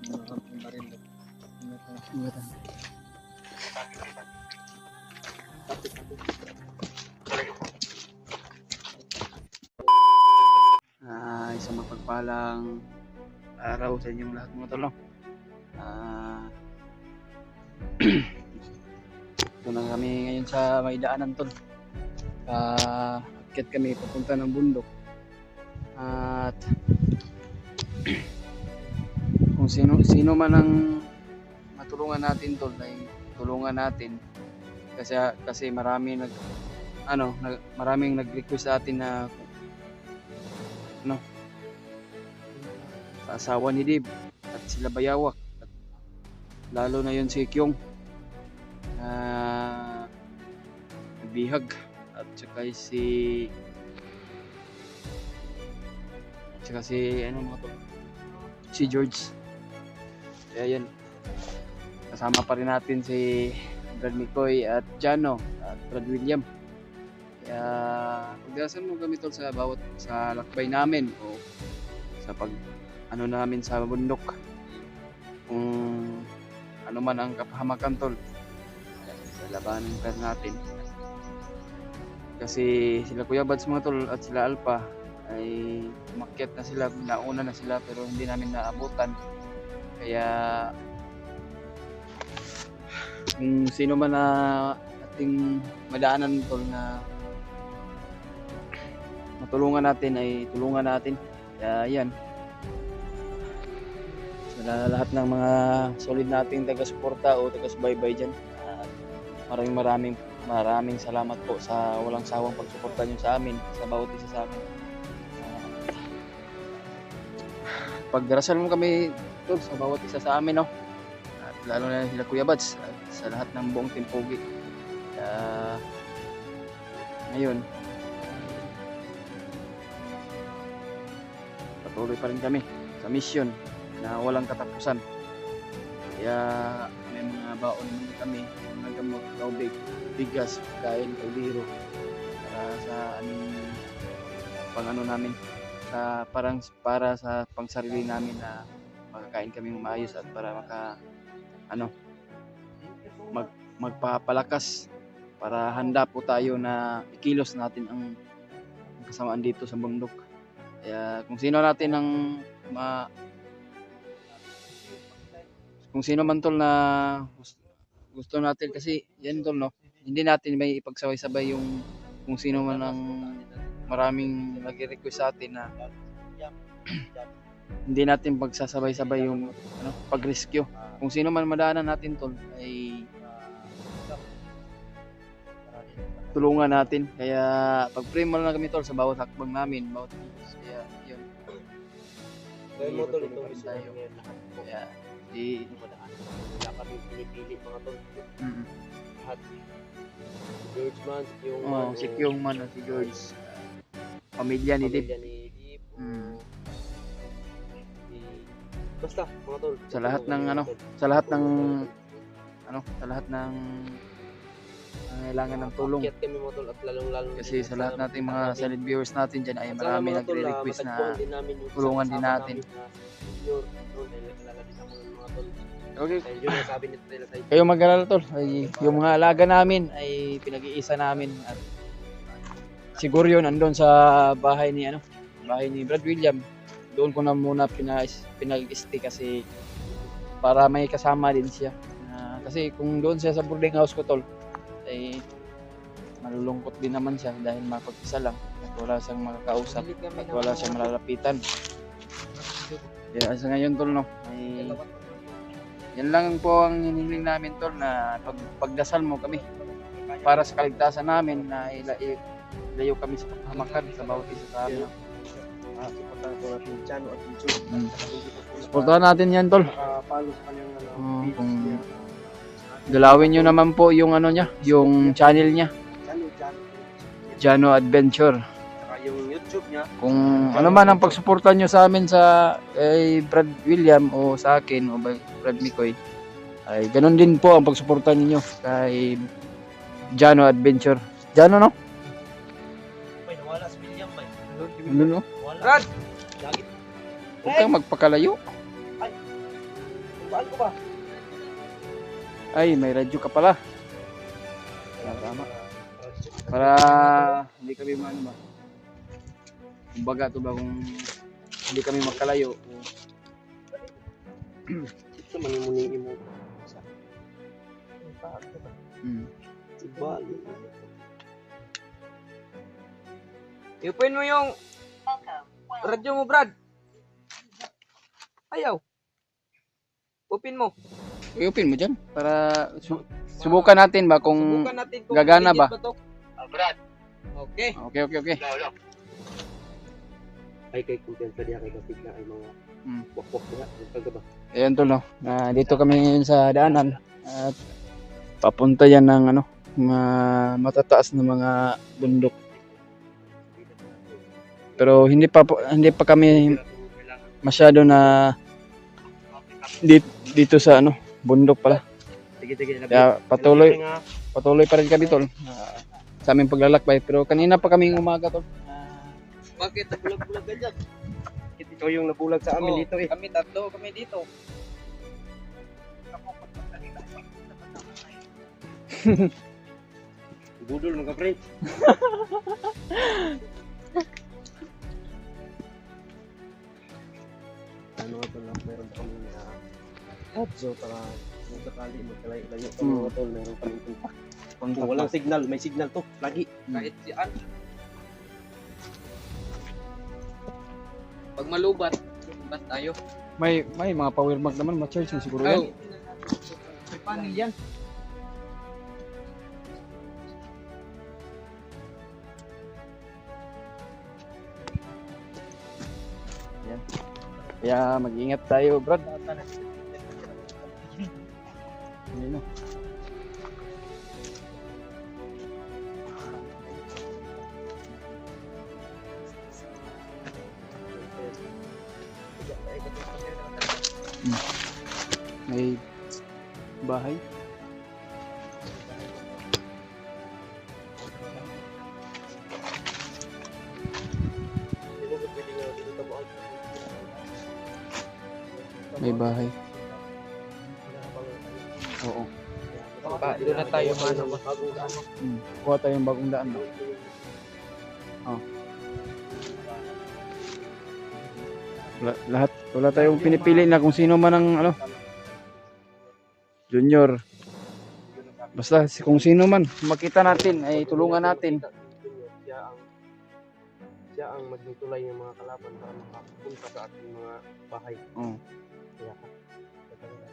Ang baril. Ingatan. Isang mapagpalang araw sa inyong lahat mga tol. Ito na kami ngayon sa may daanan tol. Akyat kami papunta ng bundok. At kung sino man ang matulungan natin tol, ay tulungan natin kasi maraming nag-request sa atin na sa asawa ni Dib at sila Bayawak at lalo na yun si Kyong bihag at saka si George. Kaya yan, kasama pa rin natin si Brad Mikoy at Jano at Brad William. Kaya pagdasal mo kami tol sa bawat sa lakbay namin o sa namin sa bundok, kung ano man ang kapahamakan tol, sa labanan pa natin. Kasi sila Kuya Bads mga tol at sila Alpha ay umakyat na sila, nauna na sila pero hindi namin naabutan. Kaya kung sino man na ating madaanan tol na matulungan natin ay tulungan natin. Kaya yan, sa lahat ng mga solid nating taga-suporta o taga-subaybay dyan, maraming salamat po sa walang sawang pagsuporta nyo sa amin, sa bawat isa sa amin. Pagdarasal mo kami tol sa bawat isa sa amin, no? At lalo na sila Kuya Bads at sa lahat ng buong Team Pogi. Ngayon patuloy pa rin kami sa mission na walang katapusan. Kaya may mga baon naman kami, mga gamot, tubig, bigas, kain, kaldero para sa namin para sa pangsarili namin na makakain kami maayos at para magpapalakas para handa po tayo na ikilos natin ang kasamaan dito sa bundok. Kaya kung sino man tol na gusto natin, kasi yan tol, no, hindi natin may ipagsabay-sabay yung kung sino man ang maraming nag-request sa atin na hindi natin pagsasabay-sabay yung pag-rescue. Kung sino man madaanan natin tol ay tulungan natin. Kaya pag-pray mo lang kami tol sa bawat hakbang namin, bawat kilos. Kaya yun. Kaya mo tol, itong mission tayo. ngayon lahat po. Kaya wala kami pinipili mga tol. Lahat. George man, si Kyong man, si George. Pamilya ni Dip. Basta mga tol. Sa lahat ng kailangan ng tulong. Akyat kami mga tol at lalong-lalo Kasi sa lahat nating mga silent viewers natin dyan ay marami nagre-request na tulungan din natin. Okay. Kayo mag-alala tol, ay yung mga alaga namin ay pinag-iisa namin at siguro yun andun sa bahay ni Brad William. Doon ko na muna pinag-stay kasi para may kasama din siya. Kasi kung doon siya sa boarding house ko tol, ay malulungkot din naman siya dahil mapag-isa lang at wala siyang makakausap at wala siyang malalapitan. Kaya sa ngayon tol, no, ay yan lang po ang hinihiling namin tol, na pagdasal mo kami para sa kaligtasan namin, na ilayo kami sa kapahamakan sa bawat isa sa amin. Supportahan natin yan tol. Kung galawin nyo naman po yung yung channel niya, Jano Adventure. Yung YouTube niya. Kung ano man ang pagsuporta nyo sa amin sa kay Brad William o sa akin o Brad Mikoy, ay ganun din po ang pagsuporta niyo kay Jano Adventure. Jano, no? Ay, nawala si William ba? Ano, no? Brad! Huwag kang magpakalayo. Saan ko ba? Ay, may radyo ka pala. Tama. Para hindi kami maano ba. Kumbaga to ba kung hindi kami magkalayo. Sa manimunin mo. Hmm. Bali. Ipin mo yung radyo mo, Brad. Ayaw. Upin mo. Iupin mo dyan para subukan natin ba kung Subukan natin kung gagana legit ba? to. Brad. Okay. Okay. Ay kay kumpiyansa diya kay Basig na ay mga wakwak diya. Kagaba ba? Ayan tol, no. Dito kami ngayon sa daanan at papunta yan ng ano, matataas na mga bundok. Pero hindi pa kami masyado na dito sa ano, bundok pala. Sige. Kaya patuloy pa rin kami tol sa aming paglalakbay. Pero kanina pa kaming umaga tol. Bakit? Bulag-bulag ka dyan. Ikaw yung nabulag sa amin dito eh. Kami tatlo, kami dito. Budol mga friend. Ano ito lang, meron kami so para kung sakali magkalayo-layo pa mga tol, meron kami kontak. Kung walang signal, may signal to, lagi. Kahit siyan. Pag malubat, lubat tayo. May mga power bank naman, ma-charge na siguro yan. May panel yan. Kaya mag-ingat tayo, Brad. Ayun na. May bahay. May bahay. Oo. Doon na tayo mano. Kuha tayong bagong daan. Wala tayong pinipili na kung sino man ang ano. Junior. Basta kung sino man makita natin ay tulungan natin. Siya ang magtutulay ng mga kalaban para makapunta sa ating mga bahay. Kaya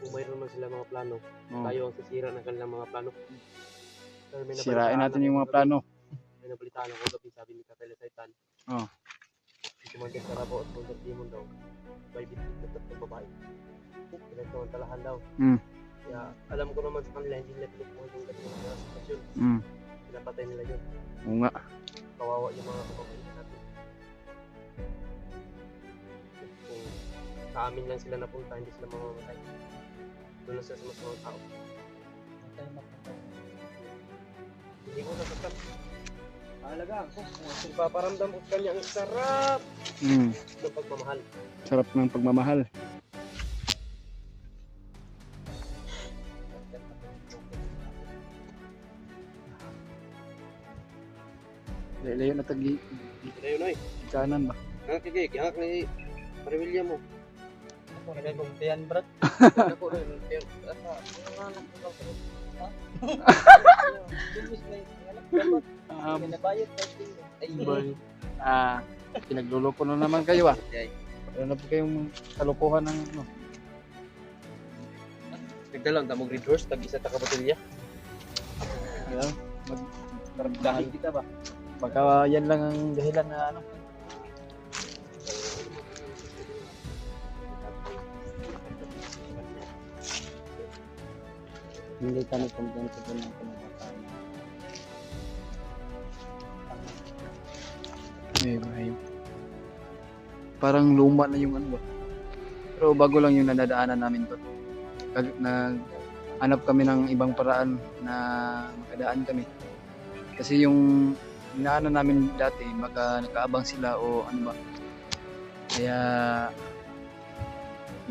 kung mayroon man sila mga plano, tayo ang sisira ng kanilang mga plano. Sirain natin yung mga plano. May nabalitaan ako gabi, sabi ni Kapela Saitan. Si Commander Carabo at Commander Timon daw, may bitin na tatlong babae. Pinagsamantalahan daw. Kaya alam ko naman sa kanila, hindi nila pinupuhan yung ganyan mga sitwasyon. Pinapatay nila yun. Oo nga. Kawawa yung mga kapapalitan natin. Kung sa amin lang sila napunta, hindi sila mamamatay. Doon lang sila sa mas mga tao. Hindi ko nasasaktan. Mahalaga ako. Ipaparamdam ko kanya ang sarap ng pagmamahal. Sarap ng pagmamahal. Layo na tagi. Layo na eh. Kanan ba? Hangak ni Marilya mo. Ako nagagumpiyan, Brad. Ako rin. Pinagluloko na naman kayo Ano na po kayong kalukuhan ng ano? Nagdalang tamog red horse, tag-isa ta ka baterya. Dahil kita ba? Baka yan lang ang dahilan na ano. Hindi kami kumpento po ng kumabatayan. Ay. Parang luma na yung ano ba? Pero bago lang yung nadadaanan namin to. Hanap kami ng ibang paraan na makadaan kami. Kasi yung inaano namin dati, baka nakaabang sila o ano ba. Kaya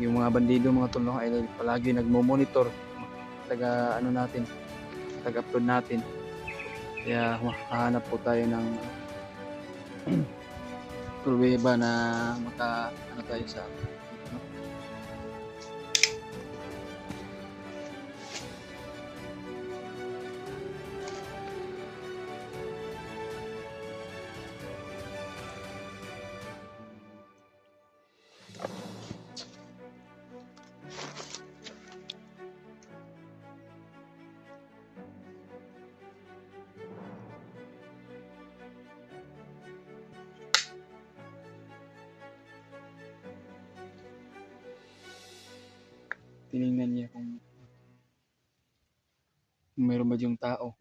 yung mga bandido mga tol mga idol palagi nagmo-monitor taga ano natin, taga-upload natin. Kaya makahanap po tayo ng pruweba na maka ano tayo sa ano? Tiningnan niya kung mayroon ba yung tao.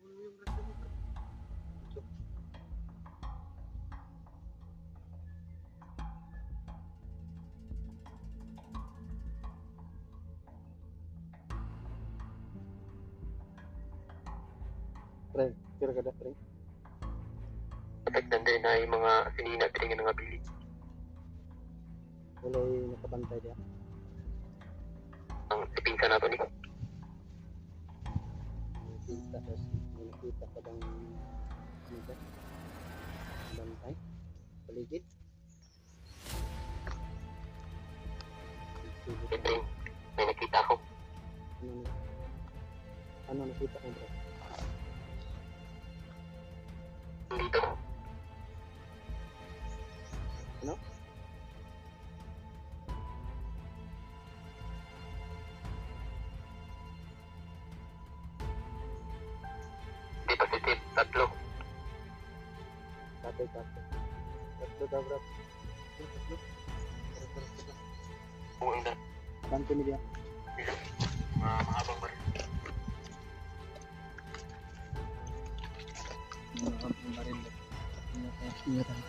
Pre, kira kada pre. Pagdanda na yung mga sinina pitingin nga bili. Wala yung nakabantay diya. Ang tiping ka na to ni. Tapos nakita pa bang nito? Bantay? Paligid? Ito, may nakita ko. Ano nakita ko bro? Dito. Ano? Di positif, tatlo. Tatlo. Tatlo daw bro. Tatlo. Oo, ina. Banto niya. Mahabang ba rin? Mahabang ba rin? Ingatan.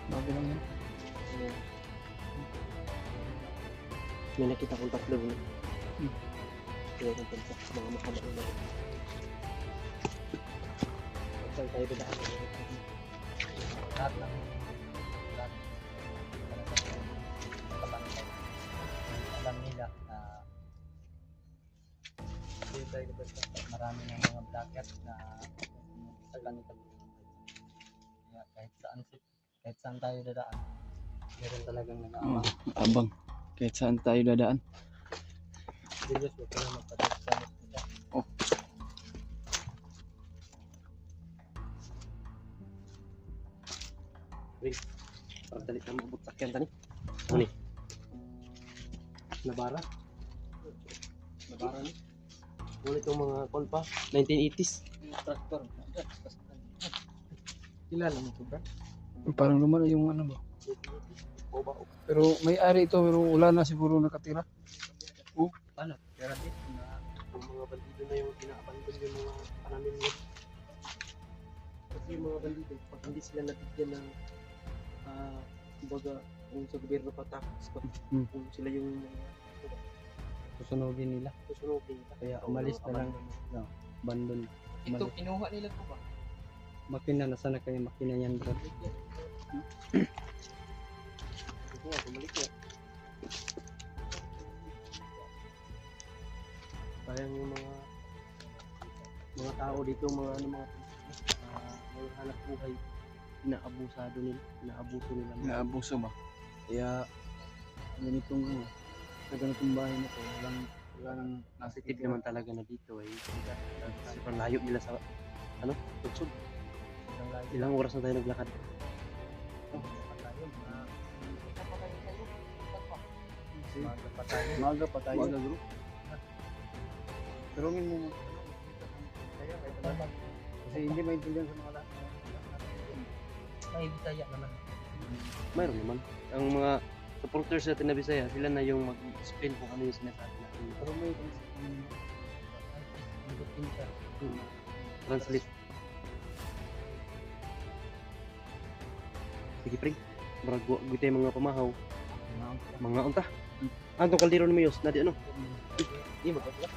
Bago lang yan. May nakita kong tatlo bro. Kaya kong tansa, mga makamao na rin. Saan tayo dadaan? Lahat lang. Lahat. Kabantay. Alam nila na hindi tayo basta marami ng mga blacker na sa ganito. Kaya kahit saan tayo dadaan, meron talagang nag-aabang. Abang. Kahit saan tayo dadaan. Serious, huwag ka na magpadagsalos nila. Oh. Wait, parang dali na maabot sakyan tani. Ano ni? Nabara? Nabara ni? Ngunit itong mga kolpa, 1980s. Tractor. Kilala mo ito ba? Parang lumala yung ano ba? O ba? Pero may-ari ito pero wala na siguro nakatira. Paano? Pero dito na Yung mga bandido na yung pinaabandon yung mga pananim nila. Kasi yung mga bandido, pag hindi sila nabigyan ng kumbaga, kung sa gobyerno pa tax, kung sila yung susunogin nila. susunogin nila. Kaya umalis na lang. No, abandon. Ito, kinuha nila to ba? Makina, nasa na kayo makina yan bro? Ito nga, bumalik na. Parang yung mga tao dito, mga hanap buhay, inaabuso nila. Naabuso ba? Kaya ganitong sa ganitong bahay na to, wala nang Positive naman talaga na dito eh. Kasi parang layo nila sa tugsod. Ilang oras na tayo naglakad. Maga pa tayo. Maga bro. Turungin mo mo. Kasi hindi maintindihan sa mga lahat. May bisaya naman. Mayroon naman. Ang mga supporters natin na Bisaya, sila na yung mag-explain kung ano yung sinasabi natin. Pero may mabuting siya. Translate. Sige, pre. Marag tayo mga pamahaw. Mga unta. Antong kaldero ni Mayos, na di ano? Di magkakala.